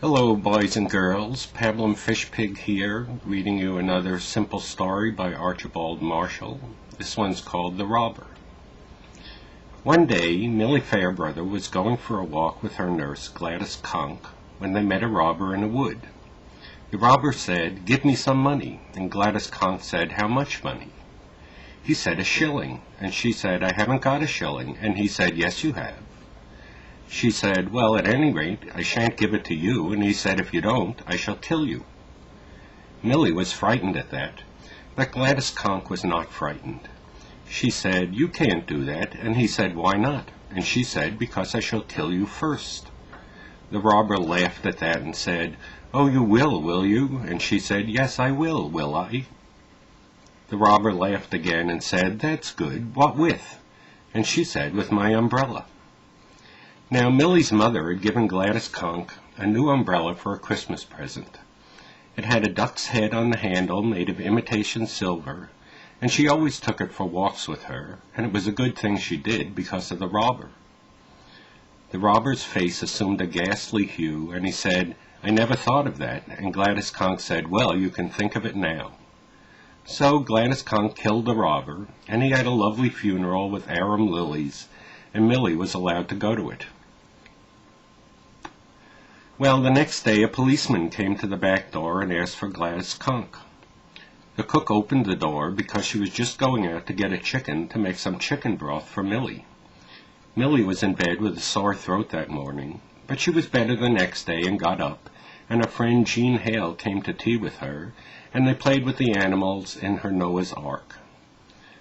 Hello, boys and girls. Pablum FishPig here, reading you another simple story by Archibald Marshall. This one's called The Robber. One day, Millie Fairbrother was going for a walk with her nurse, Gladys Conk, when they met a robber in a wood. The robber said, "Give me some money," and Gladys Conk said, "How much money?" He said, "A shilling," and she said, "I haven't got a shilling," and he said, "Yes, you have." She said, "Well, at any rate, I shan't give it to you," and he said, "If you don't, I shall kill you." Millie was frightened at that, but Gladys Conk was not frightened. She said, "You can't do that," and he said, "Why not?" And she said, "Because I shall kill you first." The robber laughed at that and said, "Oh, you will you?" And she said, "Yes, I will I?" The robber laughed again and said, "That's good. What with?" And she said, "With my umbrella." Now, Millie's mother had given Gladys Conk a new umbrella for a Christmas present. It had a duck's head on the handle made of imitation silver, and she always took it for walks with her, and it was a good thing she did because of the robber. The robber's face assumed a ghastly hue, and he said, "I never thought of that," and Gladys Conk said, "Well, you can think of it now." So Gladys Conk killed the robber, and he had a lovely funeral with arum lilies, and Millie was allowed to go to it. Well, the next day a policeman came to the back door and asked for Gladys Conk. The cook opened the door because she was just going out to get a chicken to make some chicken broth for Millie. Millie was in bed with a sore throat that morning, but she was better the next day and got up, and her friend Jean Hale came to tea with her, and they played with the animals in her Noah's Ark.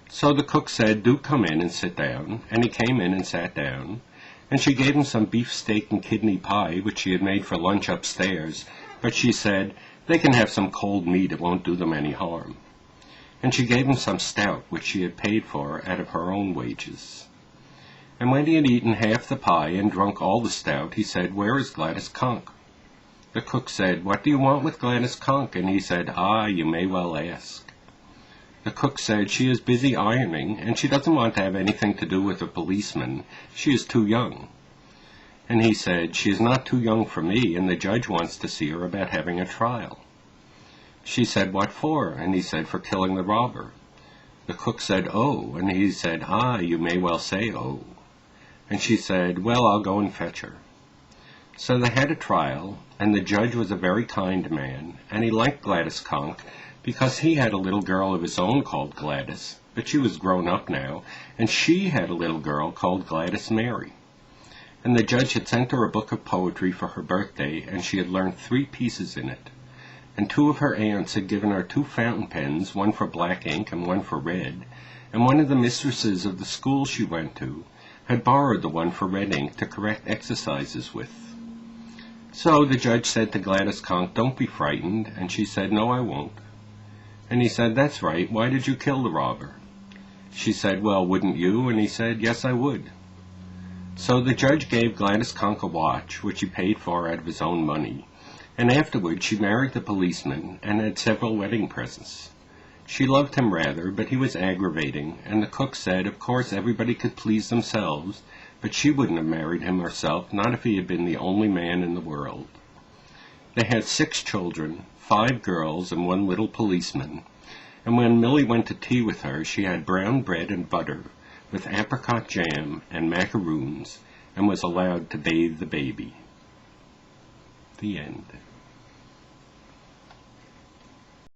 So the cook said, "Do come in and sit down," and he came in and sat down, and she gave him some beefsteak and kidney pie, which she had made for lunch upstairs, but she said, "They can have some cold meat, it won't do them any harm." And she gave him some stout, which she had paid for out of her own wages. And when he had eaten half the pie and drunk all the stout, he said, "Where is Gladys Conk?" The cook said, "What do you want with Gladys Conk?" And he said, "Ah, you may well ask." The cook said, "She is busy ironing, and she doesn't want to have anything to do with a policeman. She is too young." And he said, "She is not too young for me, and the judge wants to see her about having a trial." She said, "What for?" And he said, "For killing the robber." The cook said, "Oh," and he said, "Ah, you may well say oh." And she said, "Well, I'll go and fetch her." So they had a trial, and the judge was a very kind man, and he liked Gladys Conk, because he had a little girl of his own called Gladys, but she was grown up now, and she had a little girl called Gladys Mary. And the judge had sent her a book of poetry for her birthday, and she had learned 3 pieces in it. And 2 of her aunts had given her 2 fountain pens, one for black ink and one for red, and one of the mistresses of the school she went to had borrowed the one for red ink to correct exercises with. So the judge said to Gladys Conk, "Don't be frightened," and she said, "No, I won't." And he said, "That's right, why did you kill the robber?" She said, "Well, wouldn't you?" And he said, "Yes, I would." So the judge gave Gladys Conk a watch, which he paid for out of his own money, and afterward she married the policeman and had several wedding presents. She loved him rather, but he was aggravating, and the cook said, of course everybody could please themselves, but she wouldn't have married him herself, not if he had been the only man in the world. They had 6 children, 5 girls and 1 little policeman, and when Millie went to tea with her, she had brown bread and butter with apricot jam and macaroons, and was allowed to bathe the baby. The end.